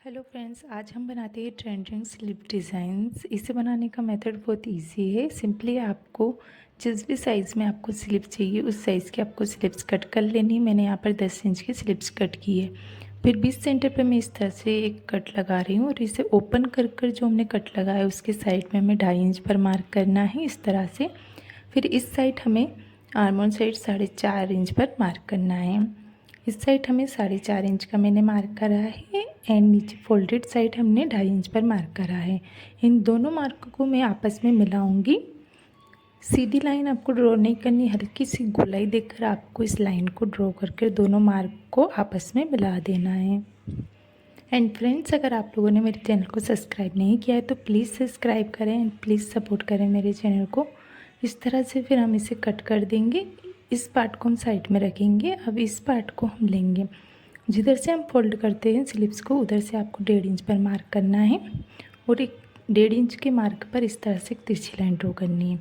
Hello friends, आज हम बनाते हैं ट्रेंडिंग स्लिप डिज़ाइंस। इसे बनाने का मेथड बहुत इजी है। सिंपली आपको जिस भी साइज़ में आपको स्लिप चाहिए उस साइज़ के आपको स्लिप्स कट कर लेनी। मैंने यहाँ पर 10 इंच की स्लिप्स कट की है। फिर 20 सेंटर पे मैं इस तरह से एक कट लगा रही हूँ और इसे ओपन कर कर जो हमने कट लगाया है उसके साइड में हमें 2.5 इंच पर मार्क करना है इस तरह से। फिर इस साइड हमें आर्म साइड 4.5 इंच पर मार्क करना है। इस साइड हमें 4.5 इंच का मैंने मार्क करा है एंड नीचे फोल्डेड साइड हमने 2.5 इंच पर मार्क करा है। इन दोनों मार्क को मैं आपस में मिलाऊंगी। सीधी लाइन आपको ड्रॉ नहीं करनी, हल्की सी गोलाई देकर आपको इस लाइन को ड्रॉ करके दोनों मार्क को आपस में मिला देना है। एंड फ्रेंड्स, अगर आप लोगों ने मेरे चैनल को सब्सक्राइब नहीं किया है तो प्लीज़ सब्सक्राइब करें एंड प्लीज़ सपोर्ट करें मेरे चैनल को। इस तरह से फिर हम इसे कट कर देंगे। इस पार्ट को हम साइड में रखेंगे। अब इस पार्ट को हम लेंगे, जिधर से हम फोल्ड करते हैं स्लिप्स को उधर से आपको 1.5 इंच पर मार्क करना है और एक 1.5 इंच के मार्क पर इस तरह से एक तिरछी लाइन ड्रॉ करनी है।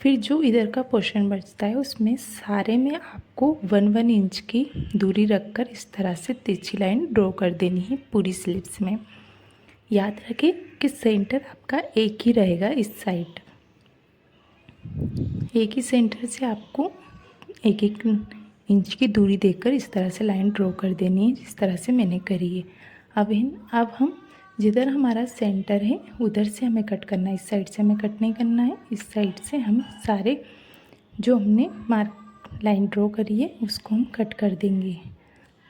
फिर जो इधर का पोर्शन बचता है उसमें सारे में आपको 1-1 इंच की दूरी रखकर इस तरह से तिरछी लाइन ड्रॉ कर देनी है पूरी स्लिप्स में। याद रखें कि सेंटर आपका एक ही रहेगा। इस साइड एक ही सेंटर से आपको 1-1 इंच की दूरी देकर इस तरह से लाइन ड्रॉ कर देनी है, जिस तरह से मैंने करी है। अब हम जिधर हमारा सेंटर है उधर से हमें कट करना है। इस साइड से हमें कट नहीं करना है। इस साइड से हम सारे जो हमने मार्क लाइन ड्रॉ करी है उसको हम कट कर देंगे।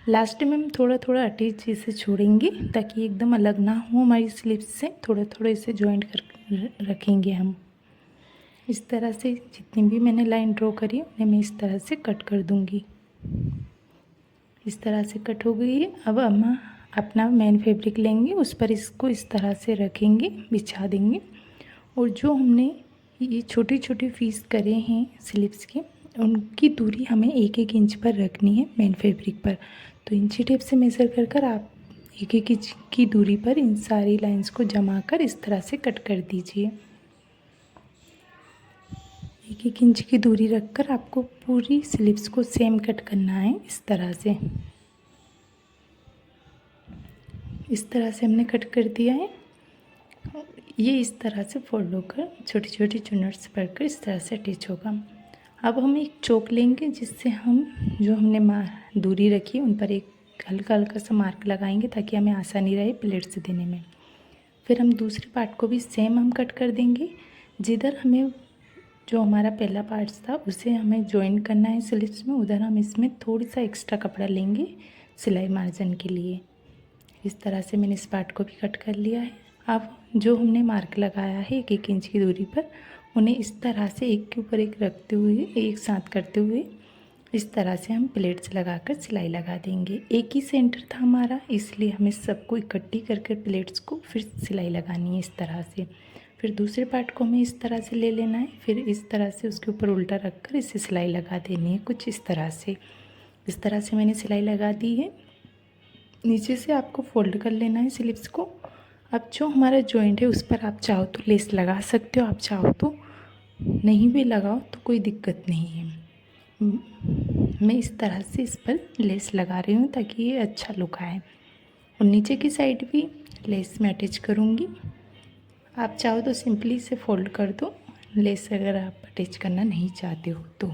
लास्ट में हम थोड़ा थोड़ा अटैच इसे छोड़ेंगे ताकि एकदम अलग ना हो हमारी स्लिप्स से। थोड़ा थोड़ा इसे जॉइंट कर रखेंगे हम। इस तरह से जितनी भी मैंने लाइन ड्रॉ करी उन्हें मैं इस तरह से कट कर दूंगी। इस तरह से कट हो गई है। अब हम अपना मेन फैब्रिक लेंगे, उस पर इसको इस तरह से रखेंगे, बिछा देंगे और जो हमने ये छोटी छोटी पीस करे हैं स्लिप्स के उनकी दूरी हमें 1-1 इंच पर रखनी है मेन फैब्रिक पर। तो इंची टेप से मेज़र कर कर आप 1-1 इंच की दूरी पर इन सारी लाइंस को जमा कर इस तरह से कट कर दीजिए। 1-1 इंच की दूरी रखकर आपको पूरी स्लिप्स को सेम कट करना है। इस तरह से हमने कट कर दिया है। ये इस तरह से फोल्ड होकर छोटी छोटी चुनट्स पड़कर इस तरह से अटैच होगा। अब हम एक चौक लेंगे जिससे हम जो हमने दूरी रखी उन पर एक हल्का हल्का सा मार्क लगाएंगे ताकि हमें आसानी रहे प्लेट्स देने में। फिर हम दूसरे पार्ट को भी सेम हम कट कर देंगे। जिधर हमें जो हमारा पहला पार्ट्स था उसे हमें ज्वाइन करना है स्लिप्स में, उधर हम इसमें थोड़ी सा एक्स्ट्रा कपड़ा लेंगे सिलाई मार्जिन के लिए। इस तरह से मैंने इस पार्ट को भी कट कर लिया है। अब जो हमने मार्क लगाया है 1-1 इंच की दूरी पर उन्हें इस तरह से एक के ऊपर एक रखते हुए एक साथ करते हुए इस तरह से हम प्लेट्स लगाकर सिलाई लगा देंगे। एक ही सेंटर था हमारा, इसलिए हमें सबको इकट्ठी करके प्लेट्स को फिर सिलाई लगानी है इस तरह से। फिर दूसरे पार्ट को हमें इस तरह से ले लेना है, फिर इस तरह से उसके ऊपर उल्टा रखकर इसे सिलाई लगा देनी है कुछ इस तरह से। इस तरह से मैंने सिलाई लगा दी है। नीचे से आपको फोल्ड कर लेना है स्लिप्स को। अब जो हमारा जॉइंट है उस पर आप चाहो तो लेस लगा सकते हो, आप चाहो तो नहीं भी लगाओ तो कोई दिक्कत नहीं है। मैं इस तरह से इस पर लेस लगा रही हूँ ताकि ये अच्छा लुक आए और नीचे की साइड भी लेस में अटैच करूँगी। आप चाहो तो सिंपली इसे फोल्ड कर दो, लेस अगर आप अटैच करना नहीं चाहते हो तो।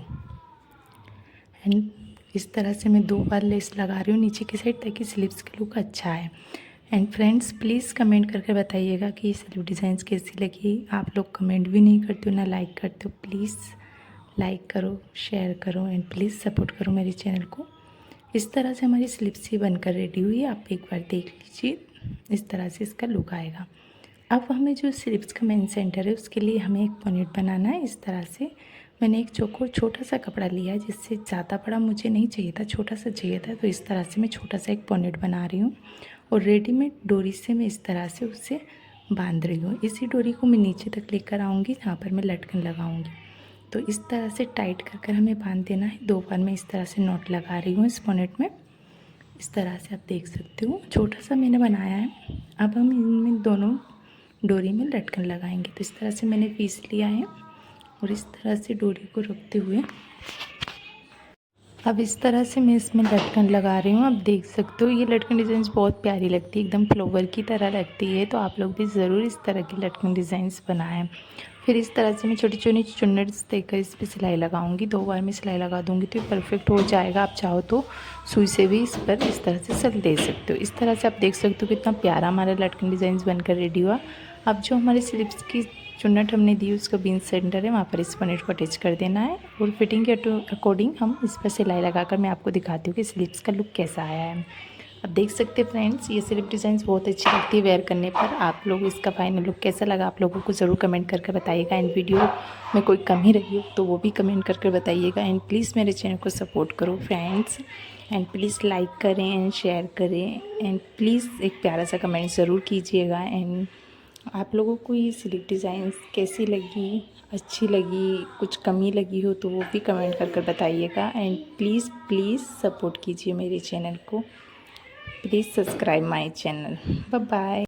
एंड इस तरह से मैं 2 बार लेस लगा रही हूँ नीचे की साइड ताकि स्लीव्स का लुक अच्छा है। एंड फ्रेंड्स, प्लीज़ कमेंट करके बताइएगा कि ये स्लीव डिज़ाइंस कैसी लगी। आप लोग कमेंट भी नहीं करते हो ना लाइक करते हो। प्लीज़ लाइक करो, शेयर करो एंड प्लीज़ सपोर्ट करो मेरे चैनल को। इस तरह से हमारी स्लीव्स ही बनकर रेडी हुई है। आप एक बार देख लीजिए, इस तरह से इसका लुक आएगा। अब हमें जो स्लीव्स का मेन सेंटर है उसके लिए हमें एक पॉकेट बनाना है। इस तरह से मैंने एक चौकोर छोटा सा कपड़ा लिया है, जिससे ज़्यादा बड़ा मुझे नहीं चाहिए था, छोटा सा चाहिए था। तो इस तरह से मैं छोटा सा एक पॉकेट बना रही हूँ और रेडीमेड डोरी से मैं इस तरह से उसे बांध रही हूँ। इसी डोरी को मैं नीचे तक लेकर आऊँगी जहाँ पर मैं लटकन लगाऊँगी। तो इस तरह से टाइट कर कर हमें बांध देना है। 2 बार मैं इस तरह से नॉट लगा रही हूँ इस पॉकेट में। इस तरह से आप देख सकते हो, छोटा सा मैंने बनाया है। अब हम इनमें दोनों डोरी में लटकन लगाएंगे। तो इस तरह से मैंने पीस लिया है और इस तरह से डोरी को रखते हुए अब इस तरह से मैं इसमें लटकन लगा रही हूँ। आप देख सकते हो ये लटकन डिज़ाइंस बहुत प्यारी लगती है, एकदम फ्लावर की तरह लगती है। तो आप लोग भी ज़रूर इस तरह की लटकन डिज़ाइंस बनाएं। फिर इस तरह से मैं छोटी छोटी चुन्नट्स देकर इस पर सिलाई लगाऊंगी। 2 बार में सिलाई लगा दूंगी तो ये परफेक्ट हो जाएगा। आप चाहो तो सुई से भी इस पर इस तरह से सिल दे सकते हो। इस तरह से आप देख सकते हो कितना प्यारा हमारा लटकन डिज़ाइंस बनकर रेडी हुआ। अब जो हमारे स्लिप्स की चुन्नट हमने दी उसका बीन सेंटर है, वहाँ पर इस पॉइंट को अटैच कर देना है और फिटिंग के अकॉर्डिंग हम इस पर सिलाई लगाकर मैं आपको दिखाती हूँ कि स्लिप्स का लुक कैसा आया है। अब देख सकते हैं फ्रेंड्स, ये स्लिप डिज़ाइंस बहुत अच्छी लगती है वेयर करने पर। आप लोग इसका फाइनल लुक कैसा लगा आप लोगों को ज़रूर कमेंट करके बताइएगा। एंड वीडियो में कोई कमी रही हो तो वो भी कमेंट करके बताइएगा। एंड प्लीज़ मेरे चैनल को सपोर्ट करो फ्रेंड्स। एंड प्लीज़ लाइक करें एंड शेयर करें। एंड प्लीज़ एक प्यारा सा कमेंट ज़रूर कीजिएगा। एंड आप लोगों को ये स्लिप डिज़ाइंस कैसी लगी, अच्छी लगी, कुछ कमी लगी हो तो वो भी कमेंट कर बताइएगा। एंड प्लीज़ प्लीज़ सपोर्ट कीजिए मेरे चैनल को। Please subscribe my channel. Bye bye.